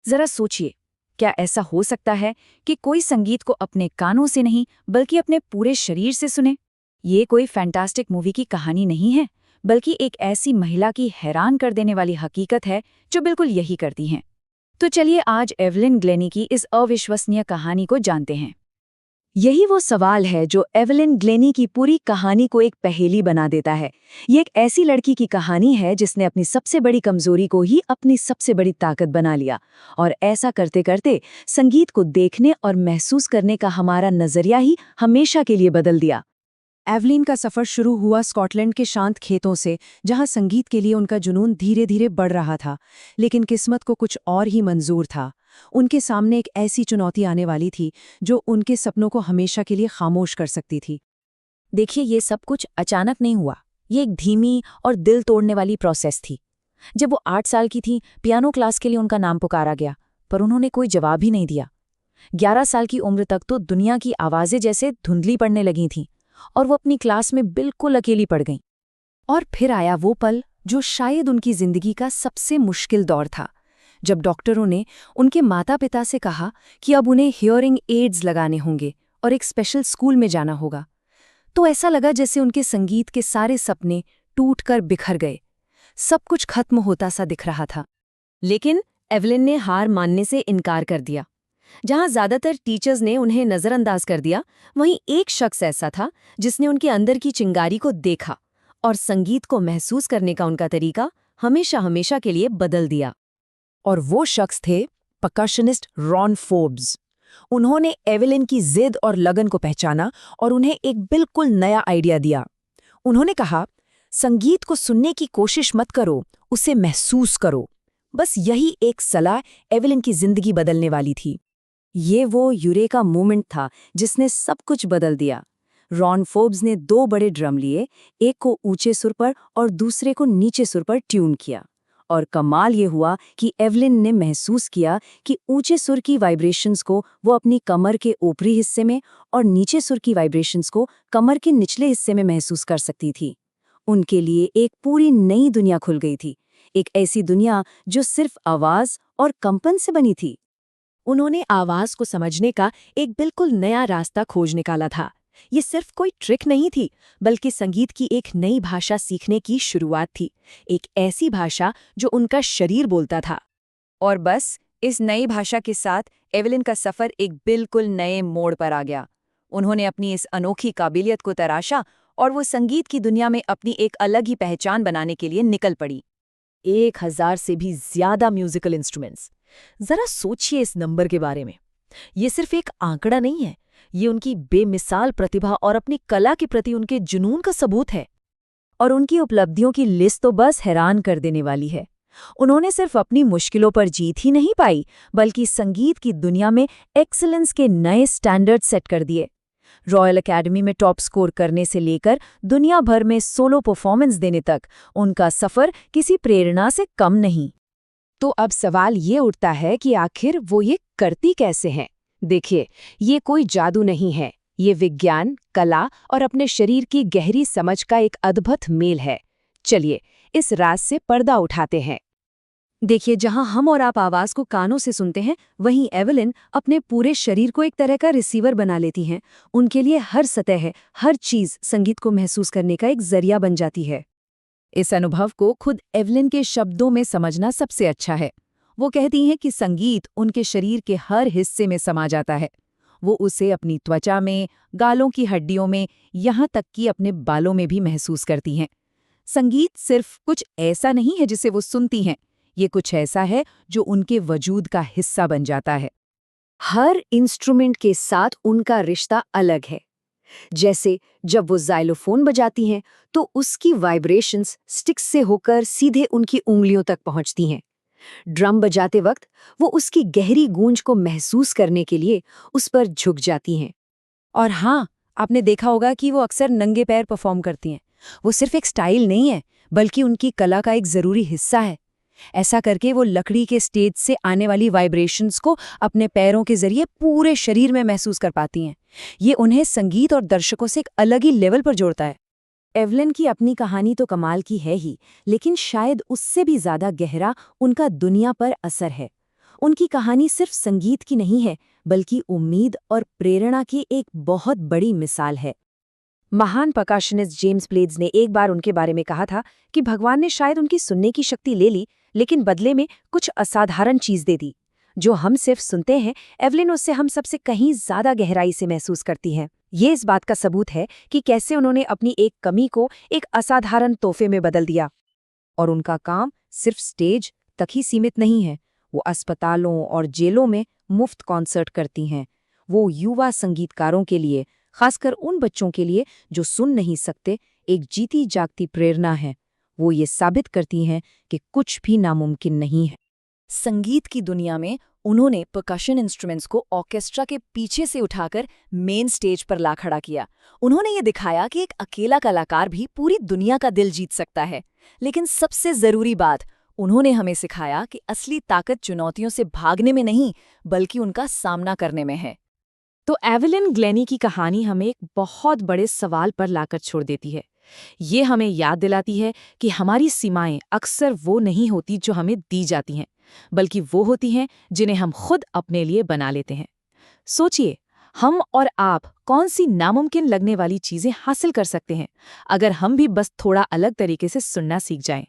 जरा सोचिए, क्या ऐसा हो सकता है कि कोई संगीत को अपने कानों से नहीं बल्कि अपने पूरे शरीर से सुने? ये कोई फैंटास्टिक मूवी की कहानी नहीं है, बल्कि एक ऐसी महिला की हैरान कर देने वाली हकीकत है जो बिल्कुल यही करती हैं। तो चलिए आज एवलिन ग्लेनी की इस अविश्वसनीय कहानी को जानते हैं। यही वो सवाल है जो एवलिन ग्लेनी की पूरी कहानी को एक पहेली बना देता है। ये एक ऐसी लड़की की कहानी है जिसने अपनी सबसे बड़ी कमजोरी को ही अपनी सबसे बड़ी ताकत बना लिया, और ऐसा करते करते संगीत को देखने और महसूस करने का हमारा नजरिया ही हमेशा के लिए बदल दिया। एवलिन का सफर शुरू हुआ स्कॉटलैंड के शांत खेतों से, जहां संगीत के लिए उनका जुनून धीरे धीरे बढ़ रहा था। लेकिन किस्मत को कुछ और ही मंजूर था। उनके सामने एक ऐसी चुनौती आने वाली थी जो उनके सपनों को हमेशा के लिए खामोश कर सकती थी। देखिए, ये सब कुछ अचानक नहीं हुआ। ये एक धीमी और दिल तोड़ने वाली प्रोसेस थी। जब वो 8 साल की थी, पियानो क्लास के लिए उनका नाम पुकारा गया, पर उन्होंने कोई जवाब ही नहीं दिया। 11 साल की उम्र तक तो दुनिया की आवाजें जैसे धुंधली पड़ने लगी थीं, और वो अपनी क्लास में बिल्कुल अकेली पड़ गईं। और फिर आया वो पल जो शायद उनकी जिंदगी का सबसे मुश्किल दौर था, जब डॉक्टरों ने उनके माता-पिता से कहा कि अब उन्हें हियरिंग एड्स लगाने होंगे और एक स्पेशल स्कूल में जाना होगा। तो ऐसा लगा जैसे उनके संगीत के सारे सपने टूटकर बिखर गए। सब कुछ खत्म होता सा दिख रहा था। लेकिन एवलिन ने हार मानने से इनकार कर दिया। जहां ज्यादातर टीचर्स ने उन्हें नजरअंदाज कर दिया, वहीं एक शख्स ऐसा था जिसने उनके अंदर की चिंगारी को देखा और संगीत को महसूस करने का उनका तरीका हमेशा हमेशा के लिए बदल दिया। और वो शख्स थे परकशनिस्ट रॉन फोर्ब्स। उन्होंने एवलिन की जिद और लगन को पहचाना और उन्हें एक बिल्कुल नया आइडिया दिया। उन्होंने कहा, संगीत को सुनने की कोशिश मत करो, उसे महसूस करो। बस यही एक सलाह एवलिन की जिंदगी बदलने वाली थी। ये वो यूरेका मोमेंट था जिसने सब कुछ बदल दिया। रॉन फोर्ब्स ने 2 बड़े ड्रम लिए, एक को ऊंचे सुर पर और दूसरे को नीचे सुर पर ट्यून किया। और कमाल ये हुआ कि एवलिन ने महसूस किया कि ऊंचे सुर की वाइब्रेशंस को वो अपनी कमर के ऊपरी हिस्से में और नीचे सुर की वाइब्रेशंस को कमर के निचले हिस्से में महसूस कर सकती थी। उनके लिए एक पूरी नई दुनिया खुल गई थी, एक ऐसी दुनिया जो सिर्फ आवाज और कंपन से बनी थी। उन्होंने आवाज को समझने का एक बिल्कुल नया रास्ता खोज निकाला था। ये सिर्फ कोई ट्रिक नहीं थी, बल्कि संगीत की एक नई भाषा सीखने की शुरुआत थी, एक ऐसी भाषा जो उनका शरीर बोलता था। और बस इस नई भाषा के साथ एवलिन का सफर एक बिल्कुल नए मोड़ पर आ गया। उन्होंने अपनी इस अनोखी काबिलियत को तराशा और वो संगीत की दुनिया में अपनी एक अलग ही पहचान बनाने के लिए निकल पड़ी। 1000 से भी ज्यादा म्यूजिकल इंस्ट्रूमेंट्स। जरा सोचिए इस नंबर के बारे में। ये सिर्फ एक आंकड़ा नहीं है, ये उनकी बेमिसाल प्रतिभा और अपनी कला के प्रति उनके जुनून का सबूत है। और उनकी उपलब्धियों की लिस्ट तो बस हैरान कर देने वाली है। उन्होंने सिर्फ अपनी मुश्किलों पर जीत ही नहीं पाई, बल्कि संगीत की दुनिया में एक्सीलेंस के नए स्टैंडर्ड सेट कर दिए। रॉयल एकेडमी में टॉप स्कोर करने से लेकर दुनिया भर में सोलो परफॉर्मेंस देने तक उनका सफर किसी प्रेरणा से कम नहीं। तो अब सवाल ये उठता है कि आखिर वो ये करती कैसे हैं? देखिए, ये कोई जादू नहीं है, ये विज्ञान, कला और अपने शरीर की गहरी समझ का एक अद्भुत मेल है। चलिए, इस राज से पर्दा उठाते हैं। देखिए, जहां हम और आप आवाज को कानों से सुनते हैं, वहीं एवलिन अपने पूरे शरीर को एक तरह का रिसीवर बना लेती हैं। उनके लिए हर सतह, हर चीज संगीत को महसूस करने का एक जरिया बन जाती है। इस अनुभव को खुद एवलिन के शब्दों में समझना सबसे अच्छा है। वो कहती हैं कि संगीत उनके शरीर के हर हिस्से में समा जाता है। वो उसे अपनी त्वचा में, गालों की हड्डियों में, यहाँ तक कि अपने बालों में भी महसूस करती हैं। संगीत सिर्फ कुछ ऐसा नहीं है जिसे वो सुनती हैं, ये कुछ ऐसा है जो उनके वजूद का हिस्सा बन जाता है। हर इंस्ट्रूमेंट के साथ उनका रिश्ता अलग है। जैसे जब वो जाइलोफोन बजाती हैं, तो उसकी वाइब्रेशंस स्टिक्स से होकर सीधे उनकी उंगलियों तक पहुंचती हैं। ड्रम बजाते वक्त वो उसकी गहरी गूंज को महसूस करने के लिए उस पर झुक जाती हैं। और हाँ, आपने देखा होगा कि वो अक्सर नंगे पैर परफॉर्म करती हैं। वो सिर्फ एक स्टाइल नहीं है, बल्कि उनकी कला का एक जरूरी हिस्सा है। ऐसा करके वो लकड़ी के स्टेज से आने वाली वाइब्रेशंस को अपने पैरों के जरिए पूरे शरीर में महसूस कर पाती हैं। ये उन्हें संगीत और दर्शकों से एक अलग ही लेवल पर जोड़ता है। एवलिन की अपनी कहानी तो कमाल की है ही, लेकिन शायद उससे भी ज्यादा गहरा उनका दुनिया पर असर है। उनकी कहानी सिर्फ संगीत की नहीं है, बल्कि उम्मीद और प्रेरणा की एक बहुत बड़ी मिसाल है। महान प्रकाशनिस्ट जेम्स ब्लेड्स ने एक बार उनके बारे में कहा था कि भगवान ने शायद उनकी सुनने की शक्ति ले ली, लेकिन बदले में कुछ असाधारण चीज दे दी। जो हम सिर्फ सुनते हैं, एवलिन उससे हम सबसे कहीं ज्यादा गहराई से महसूस करती हैं। ये इस बात का सबूत है कि कैसे उन्होंने अपनी एक कमी को एक असाधारण तोहफे में बदल दिया। और उनका काम सिर्फ स्टेज तक ही सीमित नहीं है। वो अस्पतालों और जेलों में मुफ्त कॉन्सर्ट करती हैं। वो युवा संगीतकारों के लिए, खासकर उन बच्चों के लिए जो सुन नहीं सकते, एक जीती जागती प्रेरणा है। वो ये साबित करती हैं कि कुछ भी नामुमकिन नहीं है। संगीत की दुनिया में उन्होंने परकशन इंस्ट्रूमेंट्स को ऑर्केस्ट्रा के पीछे से उठाकर मेन स्टेज पर ला खड़ा किया। उन्होंने ये दिखाया कि एक अकेला कलाकार भी पूरी दुनिया का दिल जीत सकता है। लेकिन सबसे जरूरी बात, उन्होंने हमें सिखाया कि असली ताकत चुनौतियों से भागने में नहीं, बल्कि उनका सामना करने में है। तो एवलिन ग्लेनी की कहानी हमें एक बहुत बड़े सवाल पर लाकर छोड़ देती है। ये हमें याद दिलाती है कि हमारी सीमाएं अक्सर वो नहीं होती जो हमें दी जाती हैं, बल्कि वो होती हैं जिन्हें हम खुद अपने लिए बना लेते हैं। सोचिए, हम और आप कौन सी नामुमकिन लगने वाली चीजें हासिल कर सकते हैं, अगर हम भी बस थोड़ा अलग तरीके से सुनना सीख जाएं।